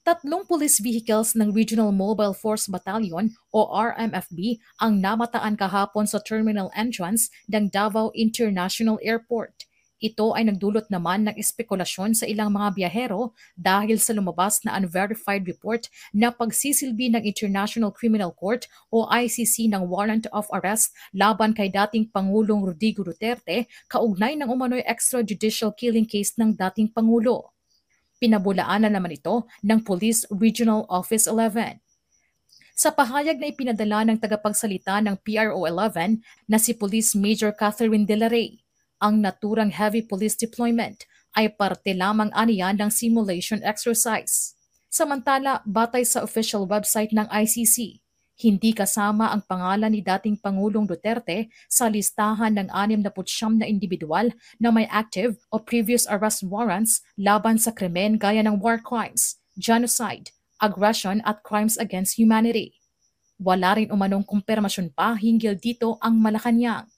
Tatlong police vehicles ng Regional Mobile Force Battalion o RMFB ang namataan kahapon sa terminal entrance ng Davao International Airport. Ito ay nagdulot naman ng espekulasyon sa ilang mga biyahero dahil sa lumabas na unverified report na pagsisilbi ng International Criminal Court o ICC ng warrant of arrest laban kay dating Pangulong Rodrigo Duterte kaugnay ng umano'y extrajudicial killing case ng dating Pangulo. Pinabulaanan naman ito ng Police Regional Office 11. Sa pahayag na ipinadala ng tagapagsalita ng PRO 11 na si Police Major Catherine De La Rey, ang naturang heavy police deployment ay parte lamang aniya ng simulation exercise. Samantala, batay sa official website ng ICC, hindi kasama ang pangalan ni dating Pangulong Duterte sa listahan ng 69 na individual na may active o previous arrest warrants laban sa krimen gaya ng war crimes, genocide, aggression at crimes against humanity. Wala rin umanong kumpirmasyon pa hinggil dito ang Malacanang.